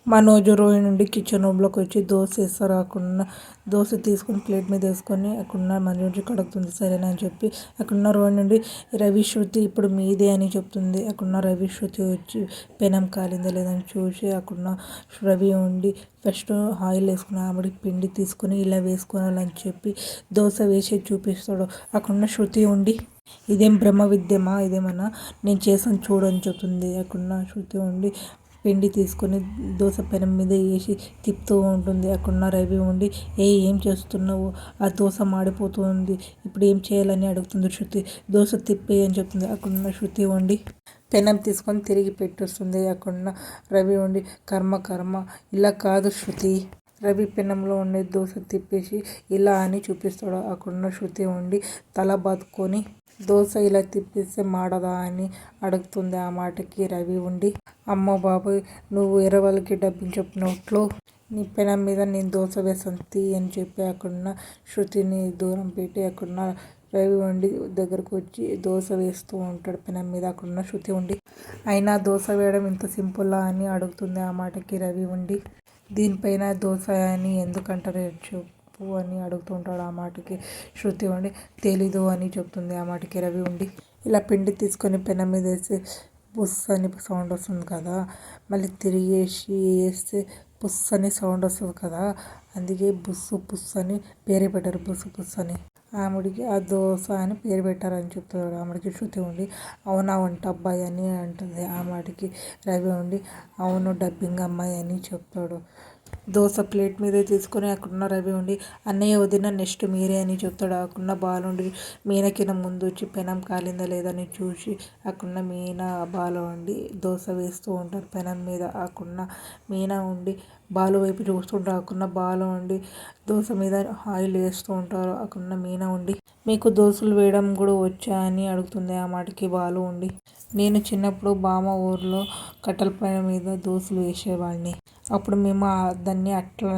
మనోజ్ రోహిణి నుండి కిచెన్ రూమ్లోకి వచ్చి దోశ వేస్తారు. అక్కడున్న దోశ తీసుకొని ప్లేట్ మీద వేసుకొని అక్కడున్న మనోజ్ కడుగుతుంది. సరేనా అని చెప్పి అక్కడున్న రోహిణి నుండి రవి శృతి ఇప్పుడు మీదే అని చెప్తుంది. అక్కడున్న రవి శృతి వచ్చి పెనం కాలిందా లేదని చూసి అక్కడున్న రవి ఉండి ఫస్ట్ ఆయిల్ వేసుకుని ఆవిడకి పిండి తీసుకొని ఇలా వేసుకోవాలని చెప్పి దోశ వేసి చూపిస్తాడు. అక్కడున్న శృతి ఉండి ఇదేం బ్రహ్మ విద్యమా, ఇదేమన్నా నేను చేసాను చూడు అని చెప్తుంది. అక్కడున్న శృతి ఉండి పిండి తీసుకొని దోశ పెనం మీద వేసి తిప్పుతూ ఉంటుంది. అక్కడున్న రవి ఉండి ఏం చేస్తున్నావు, ఆ దోశ మాడిపోతుంది, ఇప్పుడు ఏం చేయాలని అడుగుతుంది శృతి. దోశ తిప్పే అని చెప్తుంది. అక్కడున్న శృతి ఉండి పెనం తీసుకొని తిరిగి పెట్టేస్తుంది. అక్కడున్న రవి ఉండి కర్మ కర్మ, ఇలా కాదు శృతి. రవి పెనంలో ఉండే దోశ తిప్పేసి ఇలా అని చూపిస్తాడు. అక్కడున్న శృతి ఉండి తల బాదుకొని దోశ ఇలా తిప్పేస్తే మాడదా అని అడుగుతుంది. ఆ మాటకి రవి ఉండి అమ్మో బాబోయ్, నువ్వు వేరే వాళ్ళకి డబ్బింగ్ చెప్పినట్లు నీ పెనం మీద నేను దోశ వేసాను అని చెప్పి అక్కడున్న శృతిని దూరం పెట్టి అక్కడున్న రవి ఉండి దగ్గరకు వచ్చి దోశ వేస్తూ ఉంటాడు పెనం మీద. అక్కడున్న శృతి ఉండి అయినా దోశ వేయడం ఇంత సింపుల్లా అని అడుగుతుంది. ఆ మాటకి రవి ఉండి దీనిపైన దోశ అని ఎందుకంటారు చెప్పు అని అడుగుతుంటాడు. ఆ మాటకి శృతి ఉండి తెలీదు అని చెప్తుంది. ఆ మాటకి రవి ఉండి ఇలా పిండి తీసుకొని పెనం మీద వేసి బుస్ అని సౌండ్ వస్తుంది కదా, మళ్ళీ తిరిగేసి వేస్తే పుస్ అని సౌండ్ వస్తుంది కదా, అందుకే బుస్సు పుస్ అని పేరు పెట్టారు, బుస్సు పుస్ అని. ఆమెడికి ఆ దోశ అని పేరు పెట్టారని చెప్తాడు. ఆమెడికి శృతి ఉండి అవునా వంట అబ్బాయి అని అంటుంది. ఆ మాటకి రవి ఉండి అవును డబ్బింగ్ అమ్మాయి అని చెప్తాడు. దోశ ప్లేట్ మీద తీసుకొని అక్కడున్న రవి ఉండి అన్నయ్య వదిన నెక్స్ట్ మీరే అని చెప్తాడు. అక్కడున్న బాలుండి మీనకిన ముందు వచ్చి పెనం కాలిందా లేదని చూసి అక్కడున్న మీనా బాలు ఉండి దోశ వేస్తూ ఉంటారు పెనం మీద. అక్కడున్న మీనా ఉండి బాలు వైపు చూస్తుంటారు. అక్కడున్న బాలు ఉండి దోశ మీద ఆయిల్ వేస్తూ ఉంటారు. అక్కడున్న మీనా ఉండి మీకు దోశలు వేయడం కూడా వచ్చా అని అడుగుతుంది. ఆ మాటకి బాలు ఉండి నేను చిన్నప్పుడు బామ్మ ఊర్లో కట్టెల పైన మీద దోశలు వేసేవాడిని, అప్పుడు మేము దాన్ని అట్లా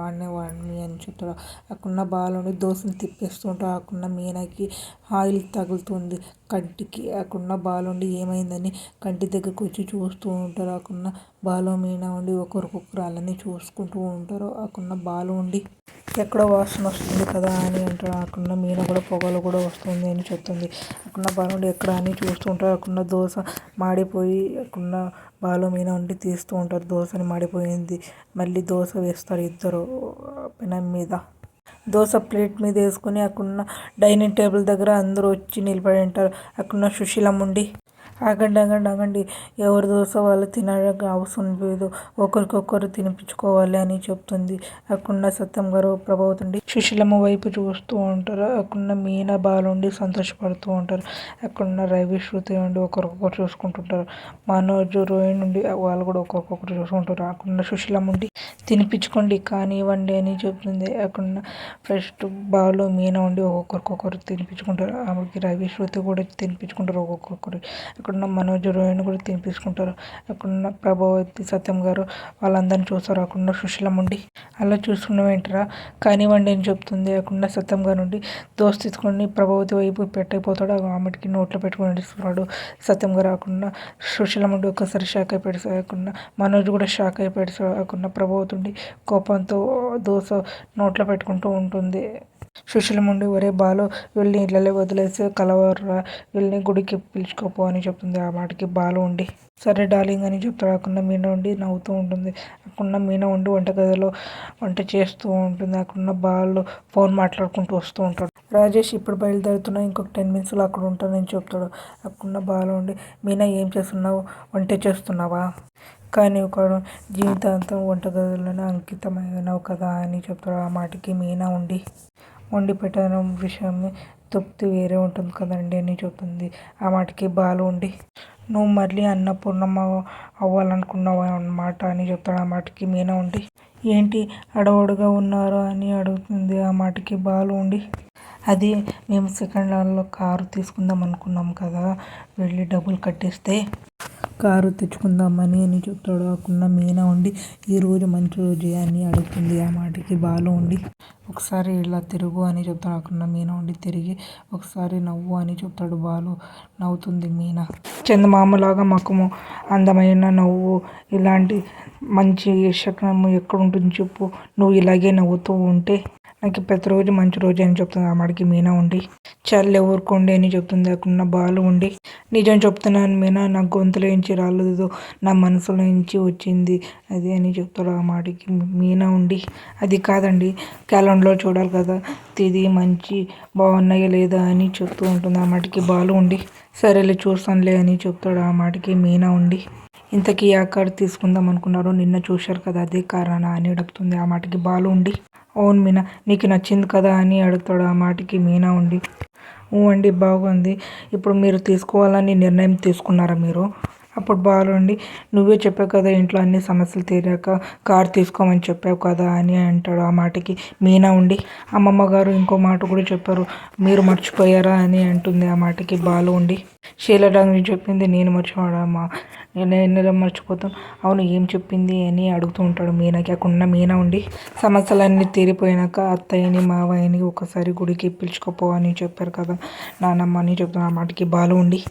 అనేవాడిని అని చెప్తాడు. అక్కడున్న బాలుని దోశని తిప్పేస్తూ ఉంటాడు. అక్కడున్న మీనాకి ఆయిల్ తగులుతుంది కంటికి. అక్కడున్న బాలుండి ఏమైందని కంటి దగ్గరకు వచ్చి చూస్తూ ఉంటారు. అక్కడున్న బాలు మీనా ఉండి ఒకరికొకరు అలానే చూసుకుంటూ ఉంటారు. అక్కడున్న బాలు ఉండి ఎక్కడో వాసన వస్తుంది కదా అని అంటారు. అక్కడున్న మీనా కూడా పొగలు కూడా వస్తుంది అని చెప్తుంది. అక్కడున్న బాలు ఉండి ఎక్కడ అని చూస్తూ ఉంటారు. అక్కడున్న దోశ మాడిపోయి అక్కడున్న బాలు మీనా ఉండి తీస్తూ ఉంటారు. దోశని మాడిపోయింది. మళ్ళీ దోశ వేస్తారు ఇద్దరు పెనం మీద. దోశ ప్లేట్ మీద వేసుకొని అక్కడున్న డైనింగ్ టేబుల్ దగ్గర అందరూ వచ్చి నిలబడి ఉంటారు. అక్కడున్న సుశీలమ్మ ఉండి ఆగండి, ఎవరి దోశ వాళ్ళు తినడానికి అవసరం లేదు, ఒకరికొకరు తినిపించుకోవాలి అని చెప్తుంది. అక్కడున్న సత్యం గారు ప్రభావతి ఉండి సుశీలమ్మ వైపు చూస్తూ ఉంటారు. అక్కడున్న మీనా బాలుండి సంతోషపడుతూ ఉంటారు. అక్కడున్న రవి శృతి ఉండి ఒకరికొకరు చూసుకుంటుంటారు. మనోజ్ రోహిణి నుండి వాళ్ళు కూడా ఒకరికొకరు చూసుకుంటారు. అక్కడున్న సుశీలమ్మ ఉండి తినిపించుకోండి కానివ్వండి అని చెప్తుంది. అక్కడున్న ఫస్ట్ బాలు మీనా ఉండి ఒక్కొక్కరికొకరు తినిపించుకుంటారు. ఆమెకి రవి శృతి కూడా తినిపించుకుంటారు ఒక్కొక్కరు. అక్కడున్న మనోజ్ రోహిణి కూడా తినిపించుకుంటారు. అక్కడున్న ప్రభావతి సత్యం గారు వాళ్ళందరినీ చూస్తారు. అక్కడున్న సుశీలమ్మ ఉండి అలా చూసుకున్న వెంటరా కానివ్వండి అని చెప్తుంది. అక్కడున్న సత్యం గారు నుండి దోశ తీసుకొని ప్రభావతి వైపు పెట్టకపోతాడు. ఆమెకి నోట్లో పెట్టుకొని నడుస్తున్నాడు సత్యం గారు. అక్కడున్న సుశీలమ్మ ఉండి ఒక్కసారి షాక్ అయిపోయాడు. అక్కడున్న మనోజ్ కూడా షాక్ అయిపోయాడు. అక్కడున్న ప్రభావతి ఉండి కోపంతో దోశ నోట్లో పెట్టుకుంటూ ఉంటుంది. సుశీలమ్మ ఉండి ఒరే బాలు, వీళ్ళని ఇళ్ళలో వదిలేసి కలవర్రా, వీళ్ళని గుడికి పిలుచుకోపో అని చెప్తుంది. ఆ మాటకి బాలు ఉండి సరే డార్లింగ్ అని చెప్తాడు. అక్కడున్న మీనా ఉండి నవ్వుతూ ఉంటుంది. అక్కడున్న మీనా ఉండి వంటగదిలో వంట చేస్తూ ఉంటుంది. అక్కడున్న బాలు ఫోన్ మాట్లాడుకుంటూ వస్తూ ఉంటాడు. రాజేష్ ఇప్పుడు బయలుదేరుతున్నా, ఇంకొక 10 minutesలో అక్కడ ఉంటానని చెప్తాడు. అక్కడున్న బాలు ఉండి మీనా ఏం చేస్తున్నావు, వంట చేస్తున్నావా, కానీ ఒక జీవితాంతం వంటగదిలోనే అంకితమైనవు కదా అని చెప్తాడు. ఆ మాటకి మీనా ఉండి వండి పెట్టడం విషయం తృప్తి వేరే ఉంటుంది కదండి అని చెప్తుంది. ఆ మాటకి బాలు ఉండి నువ్వు మళ్ళీ అన్నపూర్ణమ్మ అవ్వాలనుకున్నావు అన్నమాట అని చెప్తాడు. ఆ మాటకి మీనా ఉండి ఏంటి అడవుడుగా ఉన్నారు అని అడుగుతుంది. ఆ మాటకి బాలు ఉండి అది మేము సెకండ్ హ్యాండ్లో కారు తీసుకుందాం అనుకున్నాం కదా, వెళ్ళి డబ్బులు కట్టేస్తే కారు తెచ్చుకుందామని అని చెప్తాడు. అక్కడ మీనా ఉండి ఈరోజు మంచి రోజే అని అడుగుతుంది. ఆ మాటకి బాలు ఉండి ఒకసారి ఇలా తిరుగు అని చెప్తాడు. అక్కడ మీనా ఉండి తిరిగి ఒకసారి నవ్వు అని చెప్తాడు. బాలు నవ్వుతుంది మీనా. చందమామలాగా మకము, అందమైన నవ్వు, ఇలాంటి మంచి శకనము ఎక్కడుంటుంది చెప్పు. నువ్వు ఇలాగే నవ్వుతూ ఉంటే నాకు ప్రతిరోజు మంచి రోజు అని చెప్తుంది. ఆ మాటకి మీనా ఉండి చల్లే ఊరుకోండి అని చెప్తుంది. అక్కడ బాలు ఉండి నిజం చెప్తున్నాను మీనా, నా గొంతులోంచి రాలేదు, నా మనసులోంచి వచ్చింది అది అని చెప్తాడు. ఆ మాటకి మీనా ఉండి అది కాదండి, క్యాలెండర్లో చూడాలి కదా, తిది మంచి బాగున్నాయా లేదా అని చెప్తూ ఉంటుంది. ఆ మాటకి బాలు ఉండి సరేలే చూస్తానులే అని చెప్తాడు. ఆ మాటకి మీనా ఉండి ఇంతకీ ఆ కారు తీసుకుందాం అనుకున్నారు, నిన్న చూశారు కదా అదే కారణా అని అడుగుతుంది. ఆ మాటకి బాలు ఉండి అవును మీనా, నీకు నచ్చింది కదా అని అడుగుతాడు. ఆ మాటకి మీనా ఉండి అండి బాగుంది, ఇప్పుడు మీరు తీసుకోవాలని నిర్ణయం తీసుకున్నారా మీరు? అప్పుడు బాలు ఉండి నువ్వే చెప్పావు కదా ఇంట్లో అన్ని సమస్యలు తీరాక కారు తీసుకోమని చెప్పావు కదా అని అంటాడు. ఆ మాటకి మీనా ఉండి అమ్మమ్మ గారు ఇంకో మాట కూడా చెప్పారు, మీరు మర్చిపోయారా అని అంటుంది. ఆ మాటకి బాలు ఉండి షీలడాంగ్ చెప్పింది నేను మర్చిపోవడమ్మా, నేను ఎలా మర్చిపోతాను, అవును ఏం చెప్పింది అని అడుగుతూ ఉంటాడు మీనాకి. అక్కడున్న మీనా ఉండి సమస్యలన్నీ తీరిపోయినాక అత్తయ్యని మావయ్యని ఒకసారి గుడికి పిలుచుకోపో అని చెప్పారు కదా నానమ్మ అని చెప్తాను. ఆ మాటకి బాలు ఉండి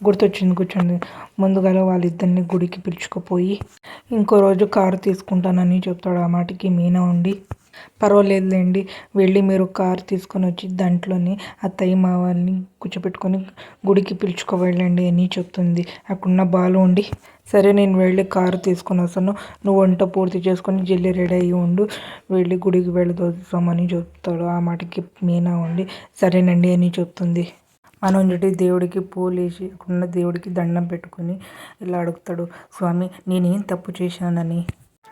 గుర్తొచ్చింది కూర్చోండి, ముందుగా వాళ్ళిద్దరిని గుడికి పిలుచుకుపోయి ఇంకో రోజు కారు తీసుకుంటానని చెప్తాడు. ఆ మాటకి మీనా ఉండి పర్వాలేదులేండి, వెళ్ళి మీరు కారు తీసుకొని వచ్చి దాంట్లోని అత్తయ్య మావల్ని కూర్చోపెట్టుకొని గుడికి పిలుచుకు వెళ్ళండి అని చెప్తుంది. అక్కడున్న బాలు ఉండి సరే నేను వెళ్ళి కారు తీసుకొని వస్తాను, నువ్వు వంట పూర్తి చేసుకొని జల్లి రెడీ అయ్యి ఉండు, వెళ్ళి గుడికి వెళదామని చెప్తాడు. ఆ మాటకి మీనా ఉండి సరేనండి అని చెప్తుంది. మనోజుడి దేవుడికి పూలేసి అక్కడున్న దేవుడికి దండం పెట్టుకొని ఇలా అడుగుతాడు, స్వామి నేనేం తప్పు చేశానని,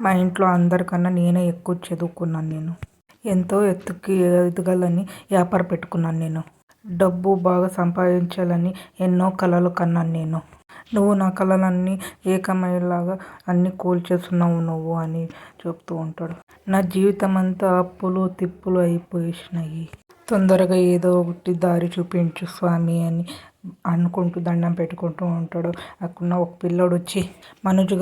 మా ఇంట్లో అందరికన్నా నేనే ఎక్కువ చదువుకున్నాను, నేను ఎంతో ఎత్తుకి ఎదగాలని వ్యాపారం పెట్టుకున్నాను, నేను డబ్బు బాగా సంపాదించాలని ఎన్నో కలలు కన్నాను నేను, నువ్వు నా కళలన్నీ ఏకమయ్యేలాగా అన్నీ కూల్చేస్తున్నావు నువ్వు అని చెప్తూ ఉంటాడు. నా జీవితం అంతా అప్పులు తిప్పులు అయిపోయినాయి, తొందరగా ఏదో ఒకటి దారి చూపించు స్వామి అని అనుకుంటూ దండం పెట్టుకుంటూ ఉంటాడు. అక్కడ ఒక పిల్లోడు వచ్చి మనోజ్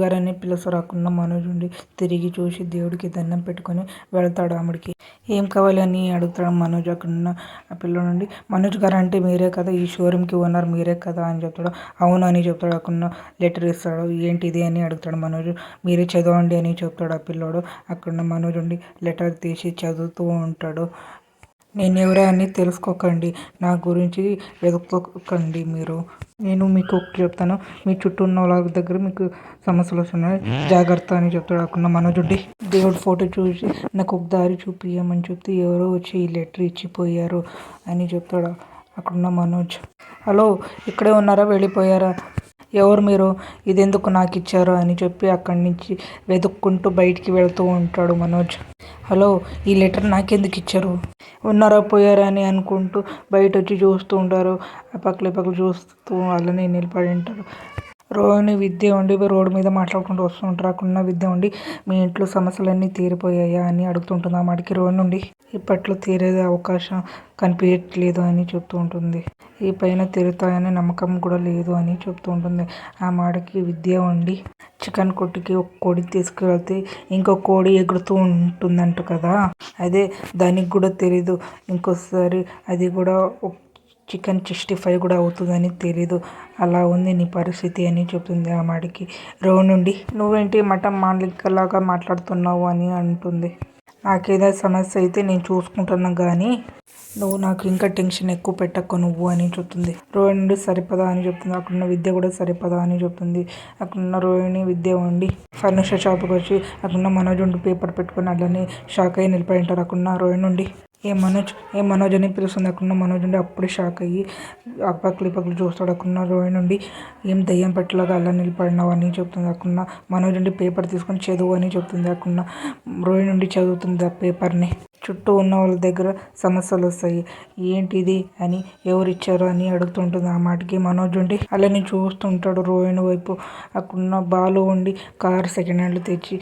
గారు అని పిలుస్తారు. అక్కడ మనోజ్ ఉండి తిరిగి చూసి దేవుడికి దండం పెట్టుకొని వెళ్తాడు. ఆమెడికి ఏం కావాలి అని అడుగుతాడు మనోజ్. అక్కడున్న ఆ పిల్లోడు నుండి మనోజ్ గారు అంటే మీరే కదా, ఈ షోరూమ్కి ఓనర్ మీరే కదా అని చెప్తాడు. అవును అని చెప్తాడు. అక్కడ లెటర్ ఇస్తాడు. ఏంటిది అని అడుగుతాడు మనోజ్. మీరే చదవండి అని చెప్తాడు ఆ పిల్లోడు. అక్కడ మనోజ్ ఉండి లెటర్ తీసి చదువుతూ ఉంటాడు. నేను ఎవరా అని తెలుసుకోకండి, నా గురించి వెతుక్కోకండి మీరు, నేను మీకు ఒకటి చెప్తాను, మీ చుట్టూ ఉన్న వాళ్ళ దగ్గర మీకు సమస్యలు వస్తున్నాయి జాగ్రత్త అని చెప్తాడు. అక్కడ మనోజ్ ఉండి దేవుడి ఫోటో చూసి నాకు ఒక దారి చూపించమని చెప్తే ఎవరో వచ్చి ఈ లెటర్ ఇచ్చిపోయారు అని చెప్తాడు. అక్కడున్న మనోజ్ హలో ఇక్కడే ఉన్నారా వెళ్ళిపోయారా, ఎవరు మీరు, ఇదెందుకు నాకు ఇచ్చారు అని చెప్పి అక్కడి నుంచి వెతుక్కుంటూ బయటికి వెళ్తూ ఉంటాడు మనోజ్. హలో ఈ లెటర్ నాకెందుకు ఇచ్చారు, ఉన్నారా పోయారా అని అనుకుంటూ బయట వచ్చి చూస్తూ ఉంటారు. పక్కలు చూస్తూ అలానే నిలబడి ఉంటారు. రోహిణి విద్య ఉండి రోడ్డు మీద మాట్లాడుకుంటూ వస్తూ ఉంటారు. అక్కడున్న విద్య ఉండి మీ ఇంట్లో సమస్యలన్నీ తీరిపోయాయా అని అడుగుతుంటుంది. ఆ మాటకి రోహిణి నుండి ఇప్పట్లో తీరే అవకాశం కనిపించట్లేదు అని చెప్తూ ఉంటుంది. ఈ పైన తీరుతాయనే నమ్మకం కూడా లేదు అని చెప్తూ ఉంటుంది. ఆ మాటకి విద్య ఉండి చికెన్ కొట్టుకి ఒక కోడి తీసుకువెళ్తే ఇంకో కోడి ఎగురుతూ ఉంటుందంట కదా, అదే దానికి కూడా తెలీదు ఇంకోసారి అది కూడా చికెన్ 65 కూడా అవుతుందని తెలీదు, అలా ఉంది నీ పరిస్థితి అని చెప్తుంది. ఆ మాటకి రోహిణి నుండి నువ్వేంటి మటన్ మాలికలాగా మాట్లాడుతున్నావు అని అంటుంది. నాకేదైనా సమస్య అయితే నేను చూసుకుంటున్నా కానీ నువ్వు నాకు ఇంకా టెన్షన్ ఎక్కువ పెట్టకు నువ్వు అని చెప్తుంది. రోహిణి నుండి సరిపదా అని చెప్తుంది. అక్కడున్న విద్య కూడా సరిపదా అని చెప్తుంది. అక్కడున్న రోహిణి విద్య ఉండి ఫర్నిచర్ షాప్కి వచ్చి అక్కడున్న మనోజ్ ఉండి పేపర్ పెట్టుకొని అలానే షాక్ అయ్యి నిలిపడి ఉంటారు. అక్కడున్న రోహిణి నుండి ఏ మనోజ్ అని పిలుస్తుంది. అక్కడున్న మనోజ్ నుండి అప్పుడే షాక్ అయ్యి పక్కలు చూస్తాడు. అక్కడున్న రోహిణి నుండి ఏం దయ్యం పెట్టలాగా అలా నిలబడినావు అని చెప్తుంది. అక్కడున్న మనోజ్ నుండి పేపర్ తీసుకొని చదువు అని చెప్తుంది. అక్కడున్న రోహిణి నుండి చదువుతుంది ఆ పేపర్ని. చుట్టూ ఉన్న వాళ్ళ దగ్గర సమస్యలు వస్తాయి. ఏంటిది అని ఎవరిచ్చారు అని అడుగుతుంటుంది. ఆ మాటకి మనోజ్ ఉండి అలానే చూస్తుంటాడు రోహిణి వైపు. అక్కడున్న బాలు ఉండి కార్ సెకండ్ హ్యాండ్ తెచ్చి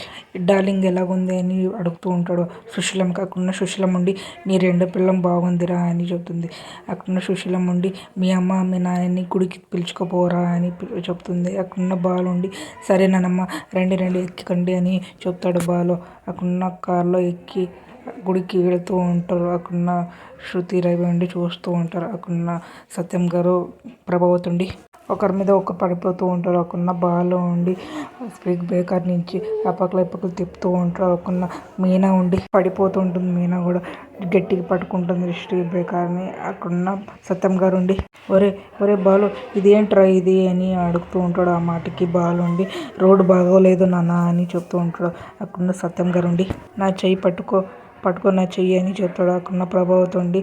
డార్లింగ్ ఎలాగుంది అని అడుగుతూ ఉంటాడు. సుశీలంకి అక్కడున్న సుశీలం ఉండి నీ రెండో పిల్లం బాగుందిరా అని చెప్తుంది. అక్కడున్న సుశీలం ఉండి మీ అమ్మ మీ నాయన్ని గుడికి పిలుచుకోపోరా అని చెప్తుంది. అక్కడున్న బాలు ఉండి సరేనమ్మా రండి ఎక్కండి అని చెప్తాడు బాలు. అక్కడున్న కార్లో ఎక్కి గుడికి వెళుతూ ఉంటారు. అక్కడున్న శృతి రవి ఉండి చూస్తూ ఉంటారు. అక్కడున్న సత్యం గారు ప్రభావతి ఉండి ఒకరి మీద ఒకరు పడిపోతూ ఉంటారు. అక్కడున్న బాలు ఉండి స్పీడ్ బ్రేకర్ నుంచి అప్పకలు తిప్పుతూ ఉంటారు. అక్కడున్న మీనా ఉండి పడిపోతూ ఉంటుంది. మీనా కూడా గట్టిగా పట్టుకుంటుంది స్పీడ్ బ్రేకర్ని. అక్కడున్న సత్యం గారు ఉండి ఒరే బాలు ఇదేంట్రా ఇది అని అడుగుతూ ఉంటాడు. ఆ మాటకి బాలు ఉండి రోడ్డు బాగోలేదు నాన్న అని చెప్తూ ఉంటాడు. అక్కడున్న సత్యం గారు ఉండి నా చెయ్యి పట్టుకో నా చెయ్యి అని చెప్తాడు. అక్కడున్న ప్రభావతి ఉండి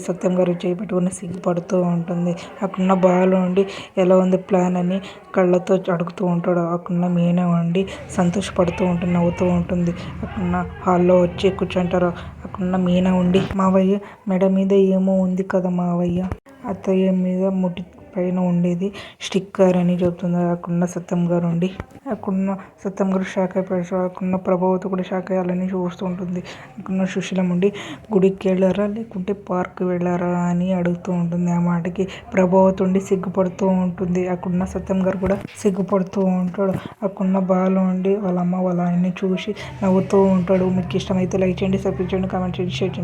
సత్యం గారు చెయ్యి పట్టుకుని సిగ్గుపడుతూ ఉంటుంది. అక్కడున్న బాలు ఉండి ఎలా ఉంది ప్లాన్ అని కళ్ళతో అడుగుతూ ఉంటాడు. అక్కడున్న మీనా ఉండి సంతోషపడుతూ ఉంటుంది, నవ్వుతూ ఉంటుంది. అక్కడున్న హాల్లో వచ్చి కూర్చుంటారు. అక్కడున్న మీనా ఉండి మావయ్య మెడ మీద ఏమో ఉంది కదా మావయ్య, అత్తయ్య మీద ముట్టి పైన ఉండేది స్టిక్కర్ అని చెప్తుంది. అక్కడున్న సత్యం గారు ఉండి అక్కడున్న సత్యం గారు షాక్ అయిపోయాడు. అక్కడున్న ప్రభావతి కూడా షాక్ అయ్యాలని చూస్తూ ఉంటుంది. అక్కడున్న సుశీలం ఉండి గుడికి వెళ్ళారా లేకుంటే పార్క్ వెళ్ళారా అని అడుగుతూ ఉంటుంది. ఆ మాటకి ప్రభావతి ఉండి సిగ్గుపడుతూ ఉంటుంది. అక్కడున్న సత్యం గారు కూడా సిగ్గుపడుతూ ఉంటాడు. అక్కడున్న బాలు ఉండి వాళ్ళ అమ్మ వాళ్ళ ఆయన్ని చూసి నవ్వుతూ ఉంటాడు. మీకు ఇష్టమైతే లైక్ చేయండి, సబ్స్క్రైబ్ చేయండి, కామెంట్ చేయండి, షేర్ చేయండి.